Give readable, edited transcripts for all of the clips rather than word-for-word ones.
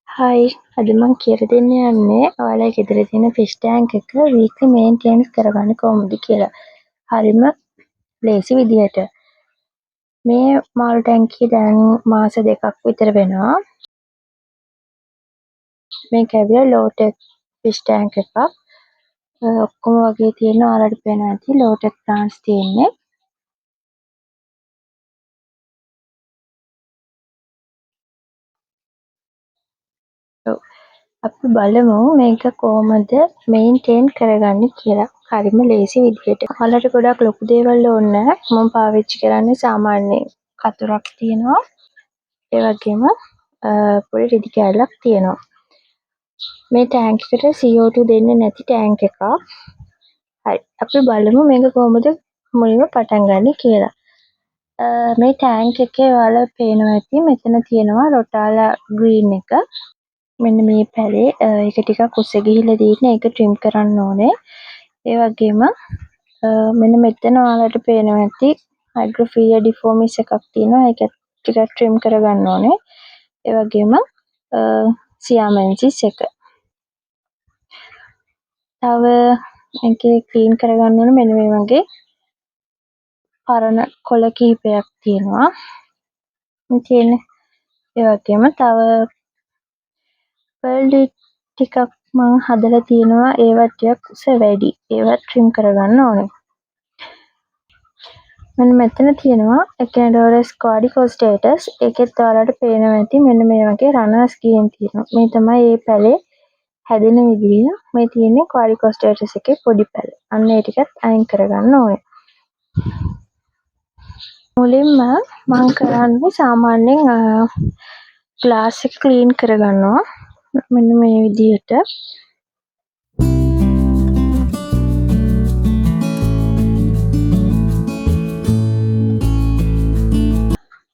හයි අද මං කියලා දෙන්න යන්නේ ඔයාලා ගෙදර තියෙන ෆිෂ් ටෑන්ක් එක වීක්ලි මේන්ටේන්ස් කරගන්නේ කොහොමද කියලා. හරිම ලේසි විදිහට. මේ මාළු ටැංකිය දැන් මාස 2ක් විතර වෙනවා. මේක ඇවිල්ලා ලෝටෙක් ෆිෂ් ටෑන්ක් එකක්. ඔක්කොම වගේ තියෙන ඔයාලට පේනවා ඇති ලෝටෙක් ප්ලාන්ට්ස් තියෙන්නේ. ඔව්. අපි බලමු මේක කොහොමද මේන්ටේන් කරගන්නේ කියලා. හරිම ලේසි විදිහට. ඔයාලට ගොඩක් ලොකු දේවල් ඕනේ නැහැ. මම පාවිච්චි කරන්නේ සාමාන්‍ය කතුරක් තියෙනවා. ඒ වගේම පොඩි රෙදි කෑල්ලක් තියෙනවා. මේ ටෑන්ක් එකට CO2 දෙන්නේ නැති ටෑන්ක් එකක්. හරි. අපි බලමු මේක කොහොමද මුලින්ම පටන් ගන්න කියලා. මේ ටෑන්ක් එකේ ඔයාලා පේනවා ඇති මෙතන තියෙනවා රොටාලා ග්‍රීන් එක. මෙන්න මේ පැලේ ඒක ටිකක් උස්ස ගිහිල්ලා තියෙන ඒක ට්‍රිම් කරන්න ඕනේ. ඒ වගේම මෙන්න මෙතන ඔයාලට පේනවා ඇති හයිඩ්‍රෝෆිලියා ඩිෆෝමිස් එකක් තියෙනවා. ඒක ටිකක් ට්‍රිම් කරගන්න ඕනේ. ඒ වගේම සියාමෙන්සිස් එක. තව මේකේ ක්ලීන් කරගන්න ඕනේ මෙන්න මේ වගේ පරණ කොළ කිහිපයක් තියෙනවා. ඒ වගේම තව පර්ල් ටිකක් මම හදලා තියෙනවා. ඒවා ටිකක් උස වැඩි. ඒවා ට්‍රිම් කරගන්න ඕනේ. මෙන්න මෙතන තියෙනවා Echinodorus quadricostatus. ඒකෙත් ඔයාලට පේනවා ඇති මෙන්න මේ වගේ රනර්ස් ගේම් තියෙනවා. මේ තමයි මේ පැලේ හැදෙන විදිහ. මේ තියෙන්නේ quadricostatus එකේ පොඩි පැල. අන්න ඒ ටිකත් අයින් කරගන්න ඕනේ. මුලින්ම මම කරන්නේ සාමාන්‍යයෙන් ග්ලාස් එක ක්ලීන් කරගන්නවා. මෙන්න මේ විදිහට.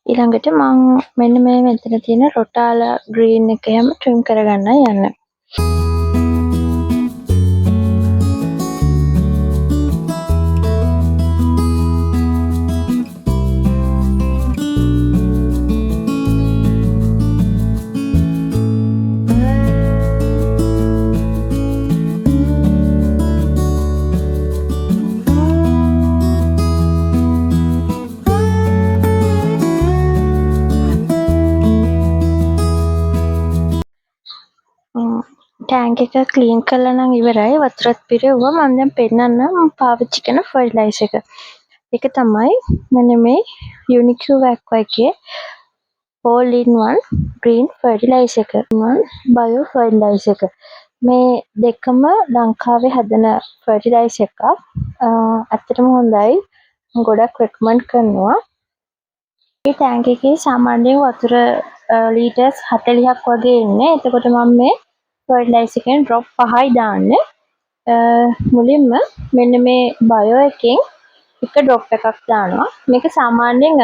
ඊළඟට මම මෙන්න මේ මෙතන තියෙන රොටාලා ග්‍රීන් එක හැම ට්‍රිම් කරගන්න යන්න. ටෑන්ක් එක ක්ලීන් කරලා නම් ඉවරයි. වතුරත් පිරෙව්වා. මම දැන් පෙන්නන්නම් මම පාවිච්චි කරන ෆර්ටිලයිසර් එක. ඒක තමයි මෙන්න මේ Unique Aqua එකේ all in one green fertilizer එක. bio fertilizer එක. මේ දෙකම ලංකාවේ හදන ෆර්ටිලයිසර් එකක්. ඇත්තටම හොඳයි. මම ගොඩක් රෙකමන්ඩ් කරනවා. මේ ටෑන්ක් එකේ සාමාන්‍යයෙන් වතුර ලීටර්ස් 40ක් වගේ ඉන්නේ. එතකොට මම මේ ෆර්ටිලයිසර් එකෙන් ඩ්‍රොප් 5යි දාන්නේ. මුලින්ම මෙන්න මේ බයෝ එකෙන් එක ඩ්‍රොප් එකක් දානවා. මේක සාමාන්‍යයෙන්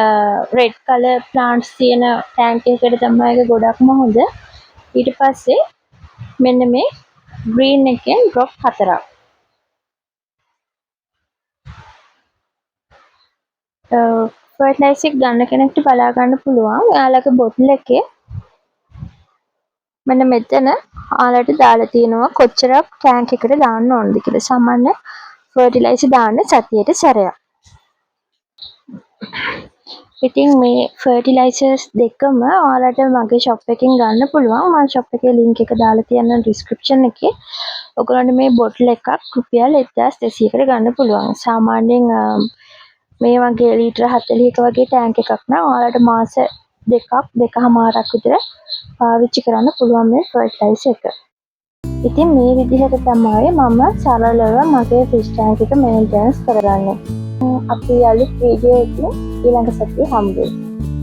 රෙඩ් කලර් ප්ලාන්ට්ස් තියෙන ටෑන්ක් එකකට තමයි ඒක ගොඩක්ම හොඳ. ඊට පස්සේ මෙන්න මේ ග්‍රීන් එකෙන් ඩ්‍රොප් 4ක්. ෆර්ටිලයිසර් එක ගන්න කෙනෙක්ට බලා ගන්න පුළුවන්. ඔයාලගේ බොටල් එකේ මෙන්න මෙතන ඔයාලට දාලා තියෙනවා කොච්චරක් ටෑන්ක් එකට දාන්න ඕනද කියලා. සාමාන්‍ය ෆර්ටිලයිසර් දාන්න සතියට සැරයක්. ඉතින් මේ ෆර්ටිලයිසර්ස් දෙකම ඔයාලට මගේ ෂොප් එකෙන් ගන්න පුළුවන්. මම ෂොප් එකේ ලින්ක් එක දාලා තියන්නම් ඩිස්ක්‍රිප්ෂන් එකේ. ඔයගොල්ලන්ට මේ බොටල් එකක් රුපියල් 1200කට ගන්න පුළුවන්. සාමාන්‍යයෙන් මේ වගේ ලීටර 40ක වගේ ටෑන්ක් එකක් නම් ඔයාලට මාස 2.5ක් විතර පාවිච්චි කරන්න පුළුවන් මේ ෆර්ටිලයිසර් එක. ඉතින් මේ විදිහට තමයි මම සරලව මගේ ෆිෂ් ටෑන්ක් එක මේන්ටේන්ස් කරගන්නේ. අපි අලුත් වීඩියෝ එකකින් ඊළඟ සතියේ හම්බ වෙමු.